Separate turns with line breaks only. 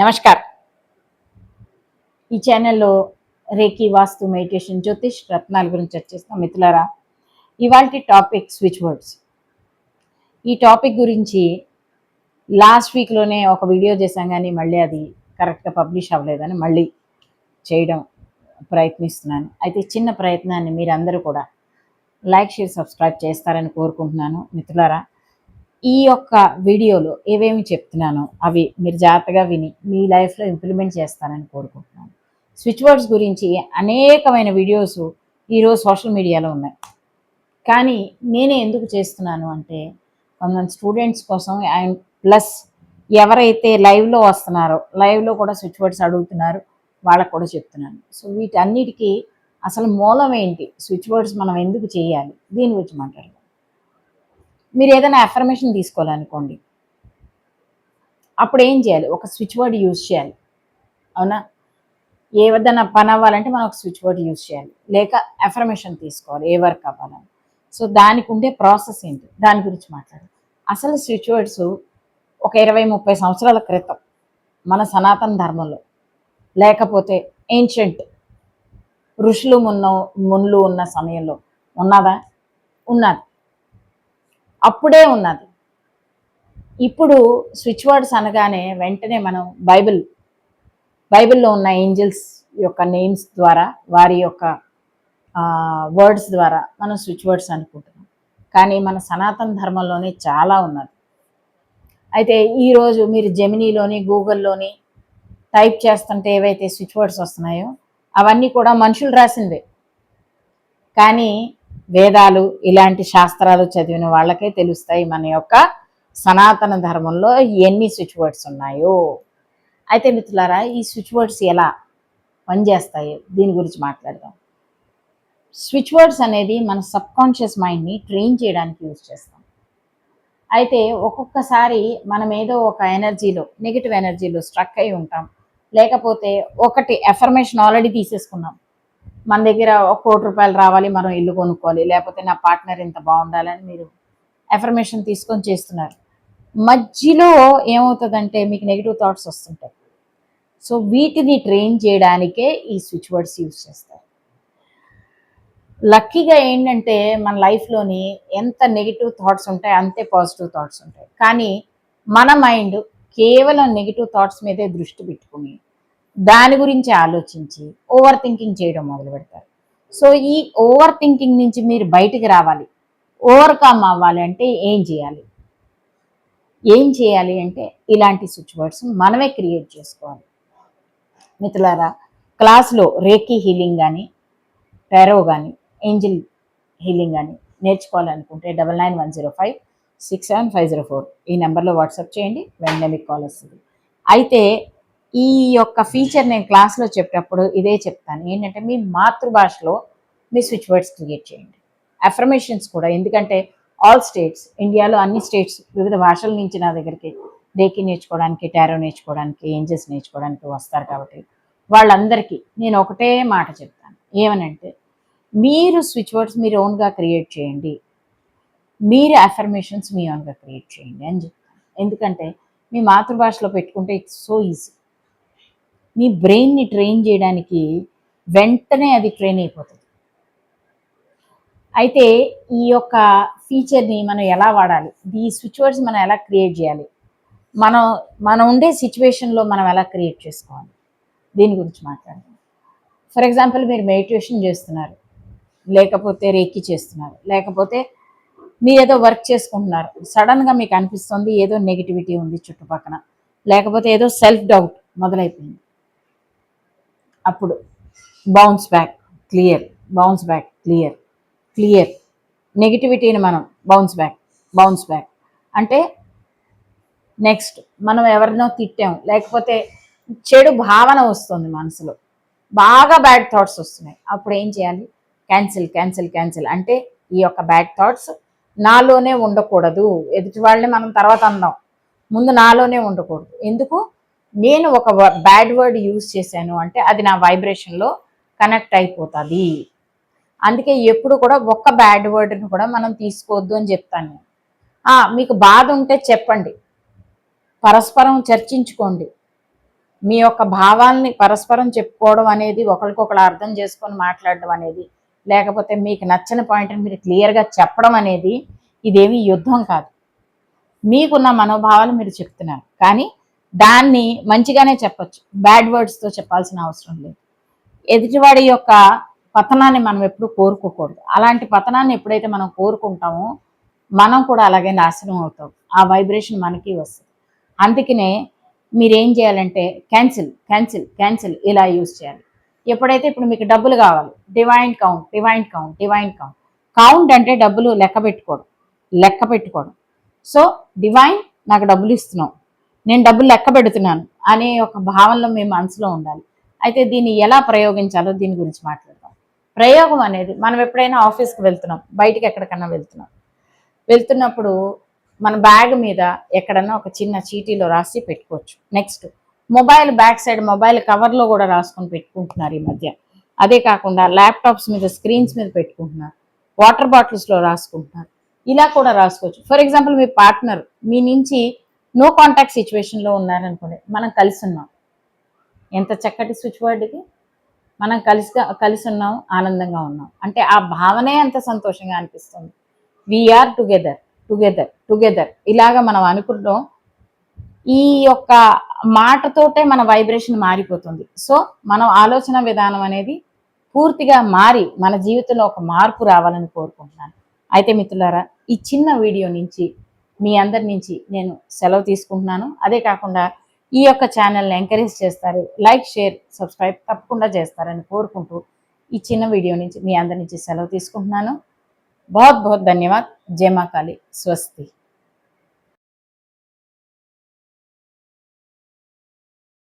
నమస్కారం. ఈ ఛానల్లో రేఖీ, వాస్తు, మెడిటేషన్, జ్యోతిష్ రత్నాల గురించి చర్చిస్తాం మిత్రులారా. ఇవాల్టి టాపిక్ స్విచ్ వర్డ్స్. ఈ టాపిక్ గురించి లాస్ట్ వీక్లోనే ఒక వీడియో చేశాం, కానీ మళ్ళీ అది కరెక్ట్గా పబ్లిష్ అవ్వలేదని మళ్ళీ చేయడం ప్రయత్నిస్తున్నాను. అయితే చిన్న ప్రయత్నాన్ని మీరందరూ కూడా లైక్, షేర్, సబ్స్క్రైబ్ చేస్తారని కోరుకుంటున్నాను మిత్రులారా. ఈ యొక్క వీడియోలో ఏవేమి చెప్తున్నానో అవి మీరు జాగ్రత్తగా విని మీ లైఫ్లో ఇంప్లిమెంట్ చేస్తారని కోరుకుంటున్నాను. స్విచ్ వర్డ్స్ గురించి అనేకమైన వీడియోస్ ఈరోజు సోషల్ మీడియాలో ఉన్నాయి. కానీ నేనే ఎందుకు చేస్తున్నాను అంటే, కొంతమంది స్టూడెంట్స్ కోసం అండ్ ప్లస్ ఎవరైతే లైవ్లో వస్తున్నారో, లైవ్లో కూడా స్విచ్ వర్డ్స్ అడుగుతున్నారు, వాళ్ళకు కూడా చెప్తున్నాను. సో వీటన్నిటికీ అసలు మూలం ఏంటి, స్విచ్ వర్డ్స్ మనం ఎందుకు చేయాలి, దీని గురించి మాట్లాడదాం. మీరు ఏదైనా అఫర్మేషన్ తీసుకోవాలనుకోండి, అప్పుడు ఏం చేయాలి? ఒక స్విచ్ వర్డ్ యూజ్ చేయాలి, అవునా? ఏదైనా పని అవ్వాలంటే మనం ఒక స్విచ్ వర్డ్ యూజ్ చేయాలి, లేక అఫర్మేషన్ తీసుకోవాలి ఏ వర్క్ అవ్వాలని. సో దానికి ఉండే ప్రాసెస్ ఏంటి, దాని గురించి మాట్లాడాలి. అసలు స్విచ్ వర్డ్స్ ఒక 20-30 సంవత్సరాల క్రితం మన సనాతన ధర్మంలో, లేకపోతే ఏన్షియంట్ ఋషులు మున్లు ఉన్న సమయంలో ఉన్నదా? ఉన్నది, అప్పుడే ఉన్నది. ఇప్పుడు స్విచ్ వర్డ్స్ అనగానే వెంటనే మనం బైబిల్లో ఉన్న ఏంజల్స్ యొక్క నేమ్స్ ద్వారా, వారి యొక్క వర్డ్స్ ద్వారా మనం స్విచ్ వర్డ్స్ అనుకుంటున్నాం. కానీ మన సనాతన ధర్మంలోనే చాలా ఉన్నది. అయితే ఈరోజు మీరు జెమినీలోని, గూగుల్లోని టైప్ చేస్తుంటే ఏవైతే స్విచ్ వర్డ్స్ వస్తున్నాయో అవన్నీ కూడా మనుషులు రాసిందే. కానీ వేదాలు, ఇలాంటి శాస్త్రాలు చదివిన వాళ్ళకే తెలుస్తాయి మన యొక్క సనాతన ధర్మంలో ఎన్ని స్విచ్ వర్డ్స్ ఉన్నాయో. అయితే మిత్రులారా, ఈ స్విచ్ వర్డ్స్ ఎలా పనిచేస్తాయో దీని గురించి మాట్లాడదాం. స్విచ్ వర్డ్స్ అనేది మన సబ్కాన్షియస్ మైండ్ని ట్రైన్ చేయడానికి యూజ్ చేస్తాం. అయితే ఒక్కొక్కసారి మనం ఏదో ఒక ఎనర్జీలో, నెగిటివ్ ఎనర్జీలో స్ట్రక్ అయి ఉంటాం, లేకపోతే ఒకటి అఫర్మేషన్ ఆల్రెడీ తీసేసుకున్నాం. మన దగ్గర ₹1,00,00,000 రావాలి, మనం ఇల్లు కొనుక్కోవాలి, లేకపోతే నా పార్ట్నర్ ఇంత బాగుండాలని మీరు అఫర్మేషన్ తీసుకొని చేస్తున్నారు. మధ్యలో ఏమవుతుందంటే మీకు నెగిటివ్ థాట్స్ వస్తుంటాయి. సో వీటిని ట్రైన్ చేయడానికే ఈ స్విచ్ వర్డ్స్ యూజ్ చేస్తారు. లక్కీగా ఏంటంటే మన లైఫ్లోని ఎంత నెగిటివ్ థాట్స్ ఉంటాయి అంతే పాజిటివ్ థాట్స్ ఉంటాయి. కానీ మన మైండ్ కేవలం నెగిటివ్ థాట్స్ మీదే దృష్టి పెట్టుకుని దాని గురించి ఆలోచించి ఓవర్ థింకింగ్ చేయడం మొదలు పెడతారు. సో ఈ ఓవర్ థింకింగ్ నుంచి మీరు బయటికి రావాలి, ఓవర్కమ్ అవ్వాలి అంటే ఏం చేయాలి అంటే ఇలాంటి స్విచ్ వర్డ్స్ మనమే క్రియేట్ చేసుకోవాలి. మిత్రులారా, క్లాస్లో రేఖీ హీలింగ్ కానీ, టారో కానీ, ఏంజిల్ హీలింగ్ కానీ నేర్చుకోవాలనుకుంటే 9910567504 ఈ నెంబర్లో వాట్సాప్ చేయండి, వెంటనే మీకు కాల్ వస్తుంది. అయితే ఈ యొక్క ఫీచర్ నేను క్లాస్లో చెప్పేటప్పుడు ఇదే చెప్తాను, ఏంటంటే మీ మాతృభాషలో మీ స్విచ్ వర్డ్స్ క్రియేట్ చేయండి. అఫర్మేషన్స్ కూడా, ఎందుకంటే ఆల్ స్టేట్స్, ఇండియాలో అన్ని స్టేట్స్ వివిధ భాషల నుంచి నా దగ్గరికి రేఖీ నేర్చుకోవడానికి, టారో నేర్చుకోవడానికి, ఏంజల్స్ నేర్చుకోవడానికి వస్తారు. కాబట్టి వాళ్ళందరికీ నేను ఒకటే మాట చెప్తాను, ఏమనంటే మీరు స్విచ్ వర్డ్స్ మీరు ఓన్గా క్రియేట్ చేయండి, మీరు అఫర్మేషన్స్ మీ ఓన్గా క్రియేట్ చేయండి అని చెప్తాను. ఎందుకంటే మీ మాతృభాషలో పెట్టుకుంటే ఇట్స్ సో ఈజీ. మీ బ్రెయిన్ని ట్రైన్ చేయడానికి వెంటనే అది ట్రైన్ అయిపోతుంది. అయితే ఈ యొక్క ఫీచర్ని మనం ఎలా వాడాలి, ఈ స్విచ్ వర్డ్స్ మనం ఎలా క్రియేట్ చేయాలి, మనం ఉండే సిచ్యువేషన్లో మనం ఎలా క్రియేట్ చేసుకోవాలి, దీని గురించి మాట్లాడదాం. ఫర్ ఎగ్జాంపుల్, మీరు మెడిటేషన్ చేస్తున్నారు, లేకపోతే రేఖీ చేస్తున్నారు, లేకపోతే మీరు ఏదో వర్క్ చేసుకుంటున్నారు, సడన్గా మీకు అనిపిస్తుంది ఏదో నెగిటివిటీ ఉంది చుట్టుపక్కల, లేకపోతే ఏదో సెల్ఫ్ డౌట్ మొదలైపోయింది. అప్పుడు bounce back, clear, bounce back, clear, clear. నెగిటివిటీని మనం బౌన్స్ బ్యాక్ అంటే నెక్స్ట్ మనం ఎవరినో తిట్టాం, లేకపోతే చెడు భావన వస్తుంది మనసులో, బాగా బ్యాడ్ థాట్స్ వస్తున్నాయి, అప్పుడు ఏం చేయాలి? క్యాన్సిల్ అంటే ఈ యొక్క బ్యాడ్ థాట్స్ నాలోనే ఉండకూడదు. ఎదుటి వాళ్ళని మనం తర్వాత అందాం, ముందు నాలోనే ఉండకూడదు. ఎందుకు? నేను ఒక బ్యాడ్ వర్డ్ యూజ్ చేశాను అంటే అది నా వైబ్రేషన్లో కనెక్ట్ అయిపోతుంది. అందుకే ఎప్పుడు కూడా ఒక్క బ్యాడ్ వర్డ్ని కూడా మనం తీసుకోవద్దు అని చెప్తాను నేను. మీకు బాధ ఉంటే చెప్పండి, పరస్పరం చర్చించుకోండి. మీ యొక్క భావాల్ని పరస్పరం చెప్పుకోవడం అనేది, ఒకరికొకరు అర్థం చేసుకొని మాట్లాడడం అనేది, లేకపోతే మీకు నచ్చని పాయింట్ని మీరు క్లియర్గా చెప్పడం అనేది ఇదేమీ యుద్ధం కాదు. మీకున్న మనోభావాలు మీరు చెప్తున్నారు, కానీ దాన్ని మంచిగానే చెప్పచ్చు, బ్యాడ్ వర్డ్స్తో చెప్పాల్సిన అవసరం లేదు. ఎదుటివాడి యొక్క పతనాన్ని మనం ఎప్పుడు కోరుకోకూడదు. అలాంటి పతనాన్ని ఎప్పుడైతే మనం కోరుకుంటామో మనం కూడా అలాగే నాశనం అవుతాం. ఆ వైబ్రేషన్ మనకి వస్తుంది. అందుకనే మీరేం చేయాలంటే క్యాన్సిల్ క్యాన్సిల్ క్యాన్సిల్ ఇలా యూజ్ చేయాలి. ఎప్పుడైతే ఇప్పుడు మీకు డబ్బులు కావాలి, divine count divine count divine count. Count అంటే డబ్బులు లెక్క పెట్టుకోవడం. సో డివైన్ నాకు డబ్బులు ఇస్తున్నావు, నేను డబ్బులు లెక్క పెడుతున్నాను అనే ఒక భావనలో మీ మనసులో ఉండాలి. అయితే దీన్ని ఎలా ప్రయోగించాలో దీని గురించి మాట్లాడదాం. ప్రయోగం అనేది, మనం ఎప్పుడైనా ఆఫీస్కి వెళ్తున్నాం, బయటికి ఎక్కడికన్నా వెళ్తున్నప్పుడు మన బ్యాగ్ మీద ఎక్కడన్నా ఒక చిన్న చీటీలో రాసి పెట్టుకోవచ్చు. Next mobile back side mobile కవర్లో కూడా రాసుకొని పెట్టుకుంటున్నారు ఈ మధ్య. అదే కాకుండా ల్యాప్టాప్స్ మీద స్క్రీన్స్ మీద పెట్టుకుంటున్నారు, వాటర్ బాటిల్స్లో రాసుకుంటున్నారు. ఇలా కూడా రాసుకోవచ్చు. ఫర్ ఎగ్జాంపుల్ మీ పార్ట్నర్ మీ నుంచి నో కాంటాక్ట్ సిచ్యువేషన్లో ఉన్నారనుకోండి, మనం కలిసి ఉన్నాం, ఎంత చక్కటి స్విచ్ వర్డ్కి, మనం కలిసి ఉన్నాం, ఆనందంగా ఉన్నాం అంటే ఆ భావనే అంత సంతోషంగా అనిపిస్తుంది. వీఆర్ టుగెదర్ టుగెదర్ టుగెదర్ ఇలాగా మనం అనుకుంటాం. ఈ యొక్క మాటతోటే మన వైబ్రేషన్ మారిపోతుంది. సో మనం ఆలోచన విధానం అనేది పూర్తిగా మారి మన జీవితంలో ఒక మార్పు రావాలని కోరుకుంటున్నాను. అయితే మిత్రులారా, ఈ చిన్న వీడియో నుంచి మీ అందరి నుంచి నేను సెలవు తీసుకుంటున్నాను. అదే కాకుండా ఈ యొక్క ఛానల్ని ఎంకరేజ్ చేస్తారు, లైక్ షేర్ సబ్స్క్రైబ్ తప్పకుండా చేస్తారని కోరుకుంటూ ఈ చిన్న వీడియో నుంచి మీ అందరి నుంచి సెలవు తీసుకుంటున్నాను. बहुत बहुत धन्यवाद। जय मां काली। स्वस्ति।